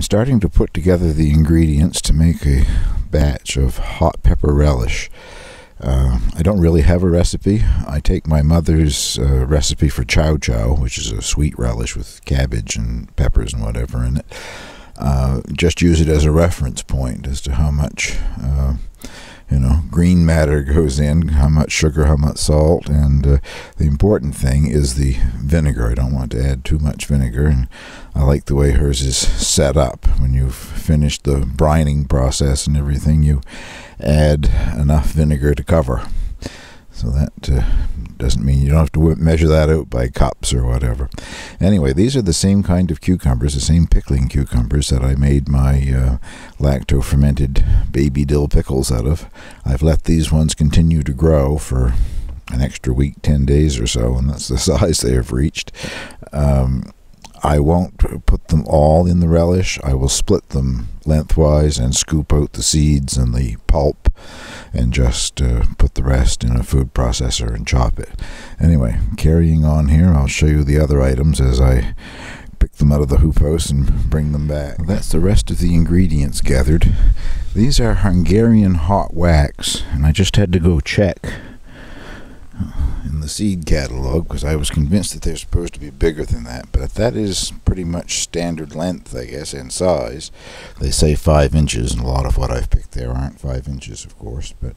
I'm starting to put together the ingredients to make a batch of hot pepper relish. I don't really have a recipe. I take my mother's recipe for chow chow, which is a sweet relish with cabbage and peppers and whatever in it. Just use it as a reference point as to how much green matter goes in, how much sugar, how much salt, and the important thing is the vinegar. I don't want to add too much vinegar, and I like the way hers is set up. When you've finished the brining process and everything, you add enough vinegar to cover. So that doesn't mean you don't have to measure that out by cups or whatever. Anyway, these are the same kind of cucumbers, the same pickling cucumbers that I made my lacto-fermented baby dill pickles out of. I've let these ones continue to grow for an extra week, 10 days or so, and that's the size they have reached. I won't put them all in the relish. I will split them lengthwise and scoop out the seeds and the pulp and just put the rest in a food processor and chop it. Anyway, carrying on here, I'll show you the other items as I pick them out of the hoophouse and bring them back. That's the rest of the ingredients gathered. These are Hungarian hot wax, and I just had to go check in the seed catalog because I was convinced that they're supposed to be bigger than that, but that is pretty much standard length, I guess, and size. They say 5 inches, and a lot of what I've picked there aren't 5 inches, of course, but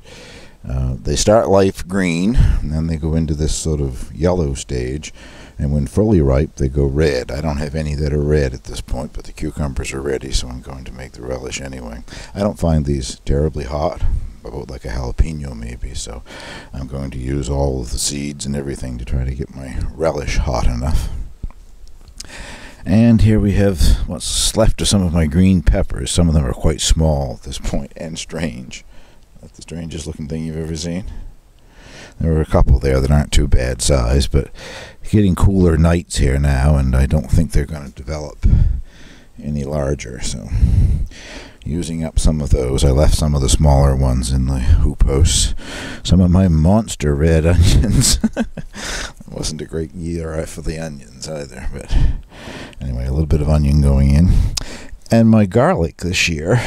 they start light green, and then they go into this sort of yellow stage, and when fully ripe they go red. I don't have any that are red at this point, but the cucumbers are ready, so I'm going to make the relish anyway. I don't find these terribly hot, about like a jalapeno maybe, so I'm going to use all of the seeds and everything to try to get my relish hot enough. And here we have what's left of some of my green peppers. Some of them are quite small at this point and strange. That's the strangest looking thing you've ever seen. There were a couple there that aren't too bad size, but getting cooler nights here now, and I don't think they're going to develop any larger, so using up some of those. I left some of the smaller ones in the hoophouse. Some of my monster red onions. It wasn't a great year for the onions either, but anyway, a little bit of onion going in. And my garlic this year,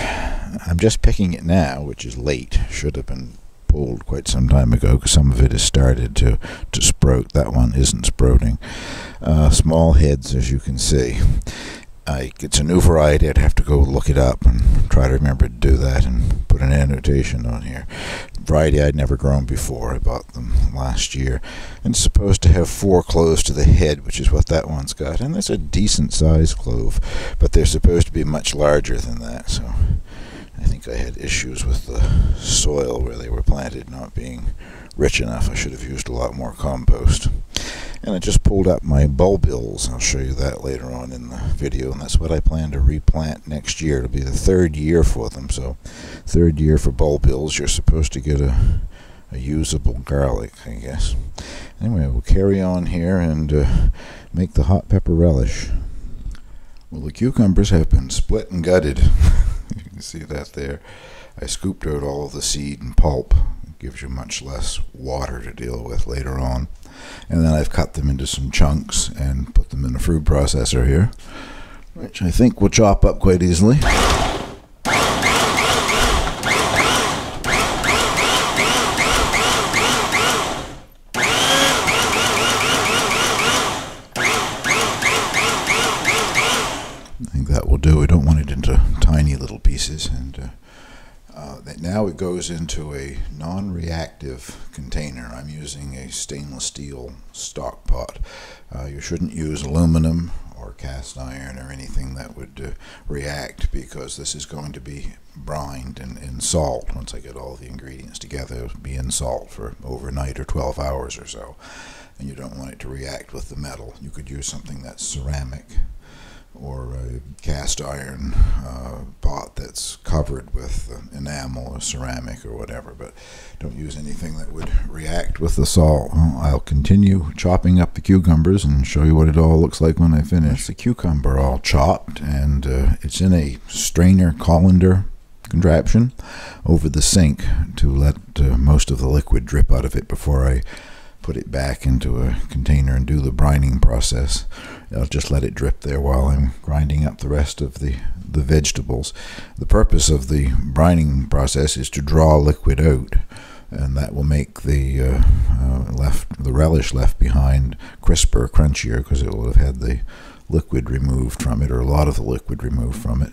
I'm just picking it now, which is late. Should have been pulled quite some time ago because some of it has started to sprout. That one isn't sprouting. Small heads, as you can see. It's a new variety. I'd have to go look it up and try to remember to do that and put an annotation on here. Variety I'd never grown before. I bought them last year. And it's supposed to have 4 cloves to the head, which is what that one's got. And that's a decent sized clove, but they're supposed to be much larger than that. So I think I had issues with the soil where they were planted not being rich enough. I should have used a lot more compost. And I just pulled up my bulbils. I'll show you that later on in the video, and that's what I plan to replant next year. It'll be the 3rd year for them, so 3rd year for bulbils. You're supposed to get a usable garlic, I guess. Anyway, we'll carry on here and make the hot pepper relish. Well, the cucumbers have been split and gutted. You can see that there. I scooped out all of the seed and pulp. It gives you much less water to deal with later on. And then I've cut them into some chunks and put them in a food processor here, which I think will chop up quite easily. I think that will do. I don't want it into tiny little pieces. And now it goes into a non-reactive container. I'm using a stainless steel stock pot. You shouldn't use aluminum or cast iron or anything that would react, because this is going to be brined in salt. Once I get all the ingredients together, it'll be in salt for overnight or 12 hours or so. And you don't want it to react with the metal. You could use something that's ceramic or a cast iron pot that's covered with enamel or ceramic or whatever, but don't use anything that would react with the salt. Well, I'll continue chopping up the cucumbers and show you what it all looks like when I finish. The cucumber all chopped, and it's in a strainer colander contraption over the sink to let most of the liquid drip out of it before I put it back into a container and do the brining process. I'll just let it drip there while I'm grinding up the rest of the vegetables. The purpose of the brining process is to draw liquid out, and that will make the relish left behind crisper, crunchier, because it will have had the liquid removed from it, or a lot of the liquid removed from it.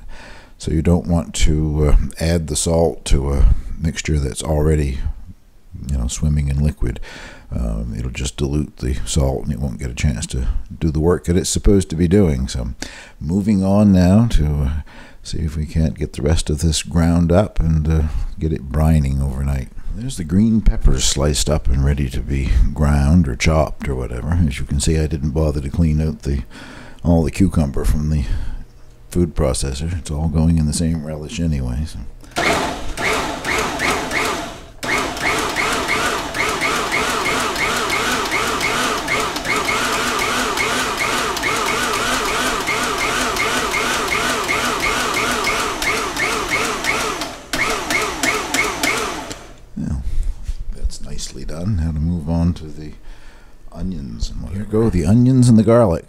So you don't want to add the salt to a mixture that's already, swimming in liquid. It'll just dilute the salt and it won't get a chance to do the work that it's supposed to be doing. So moving on now to see if we can't get the rest of this ground up and get it brining overnight. There's the green peppers sliced up and ready to be ground or chopped or whatever. As you can see, I didn't bother to clean out all the cucumber from the food processor. It's all going in the same relish anyway. So. Nicely done. Now to move on to the onions. And here go the onions and the garlic.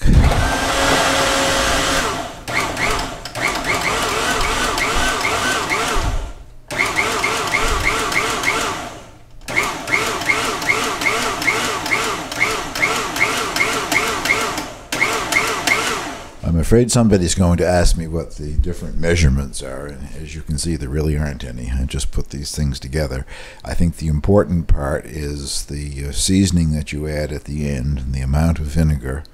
I'm afraid somebody's going to ask me what the different measurements are, and as you can see, there really aren't any. I just put these things together. I think the important part is the seasoning that you add at the end, and the amount of vinegar,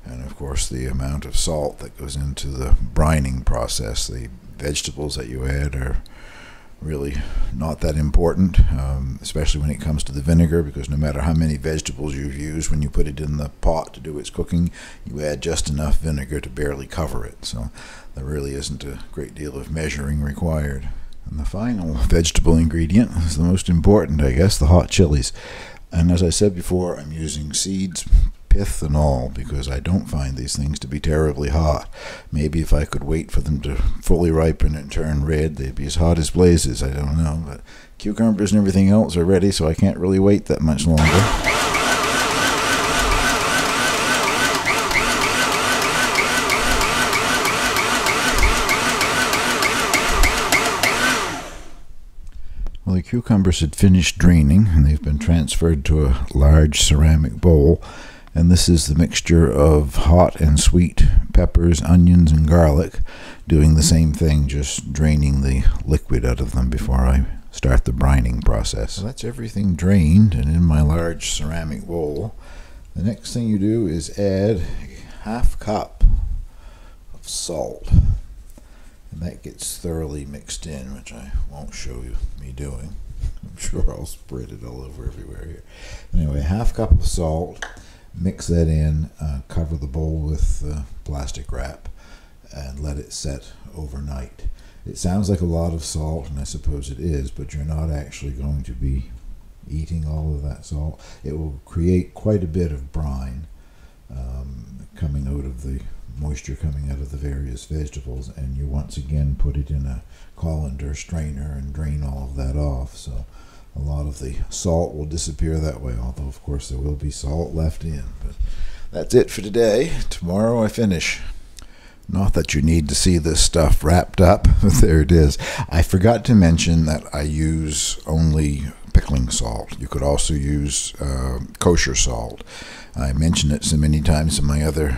and of course the amount of salt that goes into the brining process. The vegetables that you add are really not that important, especially when it comes to the vinegar, because no matter how many vegetables you've used, when you put it in the pot to do its cooking, you add just enough vinegar to barely cover it. So there really isn't a great deal of measuring required. And the final vegetable ingredient is the most important, I guess, the hot chilies. And as I said before, I'm using seeds, pith and all, because I don't find these things to be terribly hot. Maybe if I could wait for them to fully ripen and turn red, they'd be as hot as blazes. I don't know, but cucumbers and everything else are ready, so I can't really wait that much longer. Well, the cucumbers had finished draining, and they've been transferred to a large ceramic bowl. And this is the mixture of hot and sweet peppers, onions, and garlic, doing the same thing, just draining the liquid out of them before I start the brining process. So that's everything drained and in my large ceramic bowl. The next thing you do is add a ½ cup of salt. And that gets thoroughly mixed in, which I won't show you me doing. I'm sure I'll spread it all over everywhere here. Anyway, ½ cup of salt. Mix that in, cover the bowl with plastic wrap, and let it set overnight. It sounds like a lot of salt, and I suppose it is, but you're not actually going to be eating all of that salt. It will create quite a bit of brine coming out of the moisture coming out of the various vegetables, and you once again put it in a colander strainer and drain all of that off. So a lot of the salt will disappear that way, although of course there will be salt left in. But that's it for today. Tomorrow I finish. Not that you need to see this stuff wrapped up, but there it is. I forgot to mention that I use only pickling salt. You could also use kosher salt. I mentioned it so many times in my other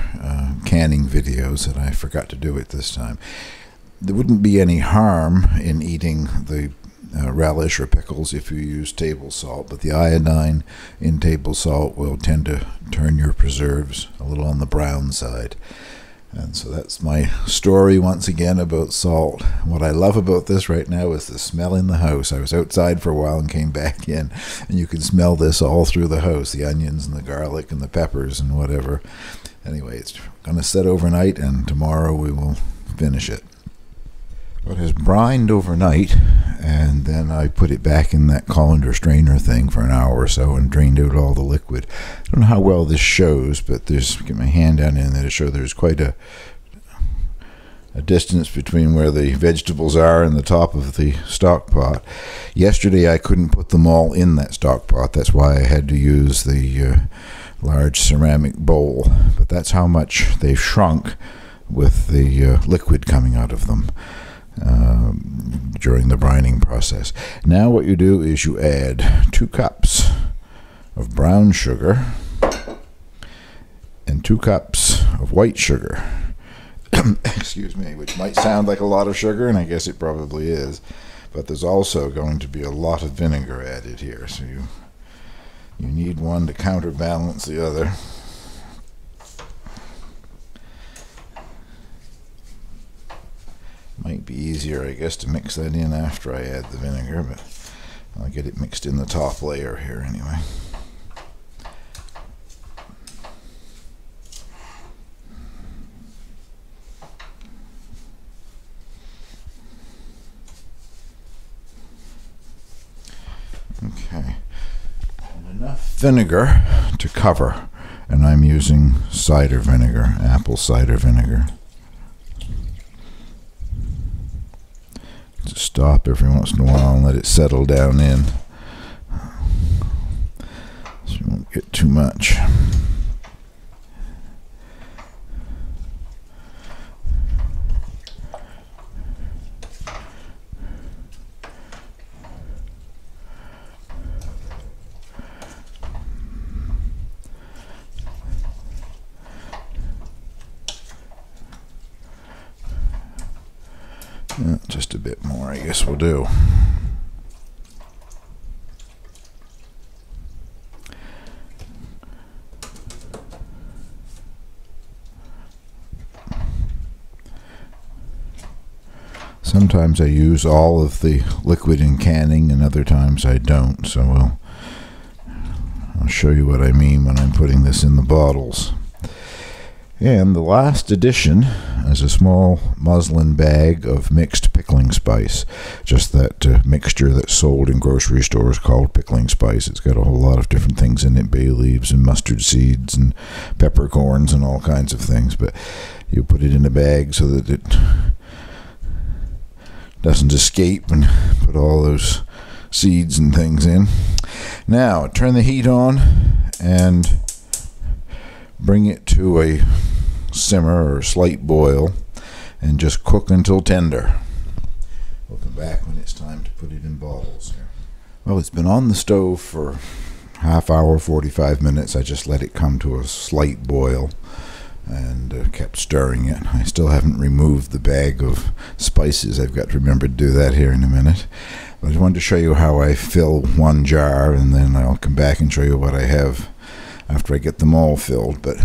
canning videos that I forgot to do it this time. There wouldn't be any harm in eating the relish or pickles if you use table salt, but the iodine in table salt will tend to turn your preserves a little on the brown side. And so that's my story once again about salt. What I love about this right now is the smell in the house. I was outside for a while and came back in, and you can smell this all through the house, the onions and the garlic and the peppers and whatever. Anyway, it's going to set overnight, and tomorrow we will finish it. It has brined overnight, and then I put it back in that colander strainer thing for an hour or so and drained out all the liquid. I don't know how well this shows, but get my hand down in there to show there's quite a a distance between where the vegetables are and the top of the stock pot. Yesterday I couldn't put them all in that stock pot. That's why I had to use the large ceramic bowl. But that's how much they've shrunk with the liquid coming out of them during the brining process. Now what you do is you add 2 cups of brown sugar and 2 cups of white sugar. Excuse me, which might sound like a lot of sugar, and I guess it probably is, but there's also going to be a lot of vinegar added here, so you need one to counterbalance the other. Might be easier, I guess, to mix that in after I add the vinegar, but I'll get it mixed in the top layer here anyway. Okay, and enough vinegar to cover, and I'm using cider vinegar, apple cider vinegar. To stop every once in a while and let it settle down in, so you won't get too much. Just a bit more, I guess we'll do. Sometimes I use all of the liquid in canning, and other times I don't, so I'll show you what I mean when I'm putting this in the bottles. And the last addition is a small muslin bag of mixed pickling spice. Just that mixture that's sold in grocery stores called pickling spice. It's got a whole lot of different things in it, bay leaves and mustard seeds and peppercorns and all kinds of things. But you put it in a bag so that it doesn't escape, and put all those seeds and things in. Now turn the heat on and bring it to a simmer or slight boil, and just cook until tender. We'll come back when it's time to put it in bottles here. Well, it's been on the stove for half hour, 45 minutes. I just let it come to a slight boil and kept stirring it. I still haven't removed the bag of spices. I've got to remember to do that here in a minute. But I just wanted to show you how I fill one jar, and then I'll come back and show you what I have after I get them all filled. But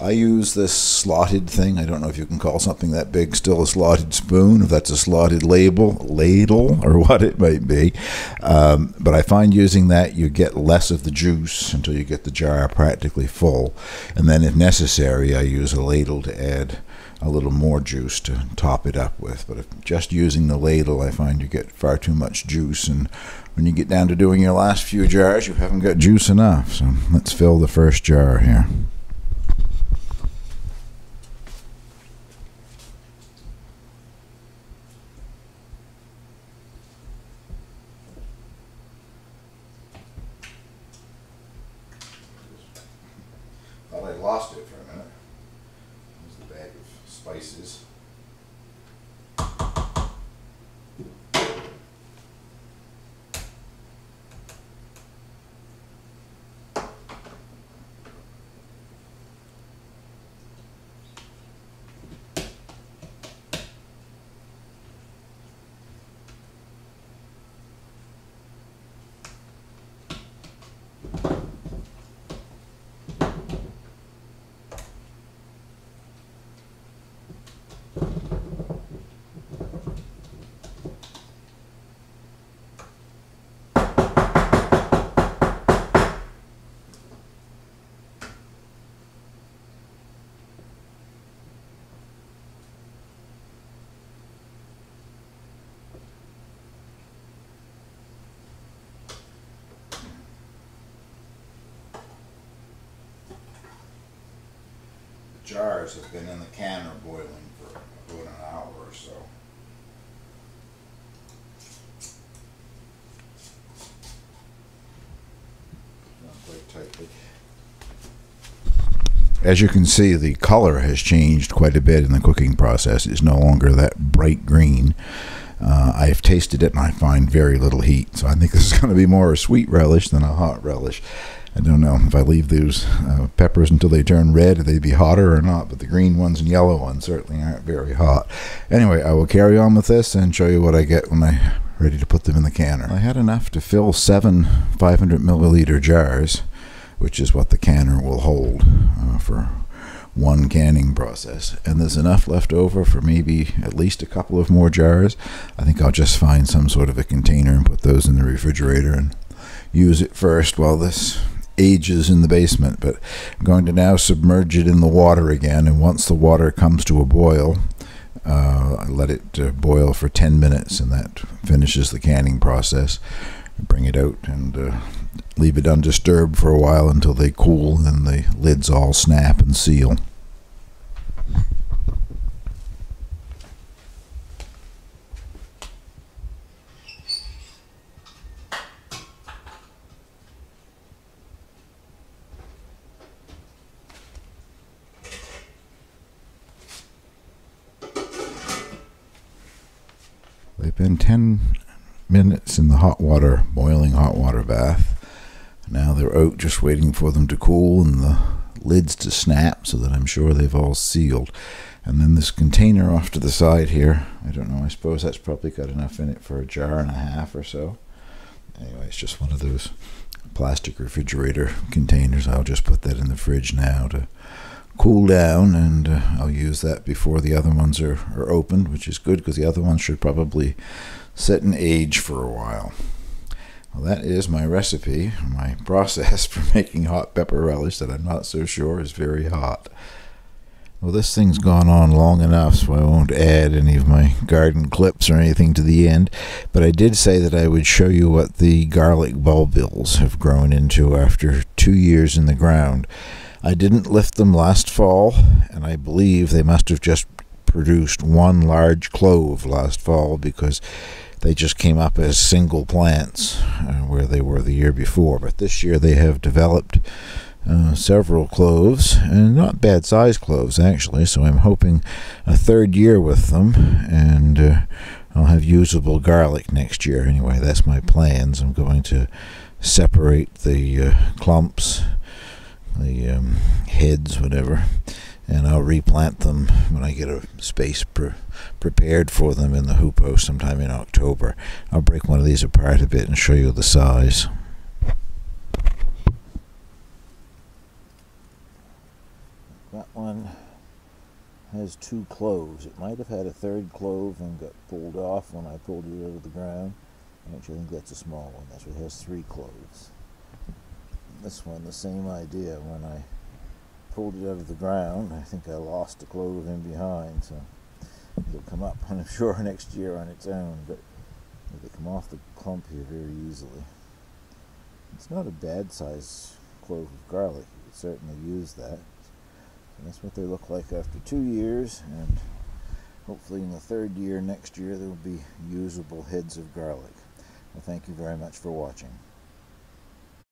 I use this slotted thing. I don't know if you can call something that big still a slotted spoon, if that's a slotted ladle, or what it might be. But I find using that you get less of the juice until you get the jar practically full. And then if necessary, I use a ladle to add a little more juice to top it up with. But if just using the ladle, I find you get far too much juice, and when you get down to doing your last few jars, you haven't got juice enough. So let's fill the first jar here. Thought I lost it for a minute. Here's the bag of spices. Jars have been in the canner boiling for about an hour or As you can see, the color has changed quite a bit in the cooking process. It's no longer that bright green. I've tasted it and I find very little heat, so I think this is going to be more a sweet relish than a hot relish. I don't know if I leave those peppers until they turn red, if they'd be hotter or not, but the green ones and yellow ones certainly aren't very hot. Anyway, I will carry on with this and show you what I get when I'm ready to put them in the canner. I had enough to fill 7 500 milliliter jars, which is what the canner will hold for one canning process, and there's enough left over for maybe at least a couple of more jars. I think I'll just find some sort of a container and put those in the refrigerator and use it first while this ages in the basement. But I'm going to now submerge it in the water again, and once the water comes to a boil, I let it boil for 10 minutes, and that finishes the canning process. Bring it out and leave it undisturbed for a while until they cool, and the lids all snap and seal. They've been 10 minutes in the hot water, boiling hot water bath. Now they're out, just waiting for them to cool and the lids to snap, so that I'm sure they've all sealed. And then this container off to the side here, I don't know, I suppose that's probably got enough in it for a jar and a half or so. Anyway, it's just one of those plastic refrigerator containers. I'll just put that in the fridge now to cool down, and I'll use that before the other ones are opened, which is good because the other ones should probably sit and age for a while. Well, that is my recipe, my process for making hot pepper relish that I'm not so sure is very hot. Well, this thing's gone on long enough, so I won't add any of my garden clips or anything to the end, but I did say that I would show you what the garlic bulbils have grown into after 2 years in the ground. I didn't lift them last fall, and I believe they must have just produced one large clove last fall, because they just came up as single plants where they were the year before. But this year they have developed several cloves, and not bad sized cloves actually, so I'm hoping a third year with them, and I'll have usable garlic next year. Anyway, that's my plans. I'm going to separate the clumps, the heads, whatever, and I'll replant them when I get a space prepared for them in the hoopo sometime in October. I'll break one of these apart a bit and show you the size. That one has 2 cloves. It might have had a third clove and got pulled off when I pulled it out of the ground. Actually, I think that's a small one. That's what has 3 cloves. This one, the same idea. When I pulled it out of the ground, I think I lost a clove in behind, so it'll come up, I'm sure, next year on its own, but they come off the clump here very easily. It's not a bad size clove of garlic. You could certainly use that. So that's what they look like after 2 years, and hopefully in the third year next year there will be usable heads of garlic. Well, thank you very much for watching.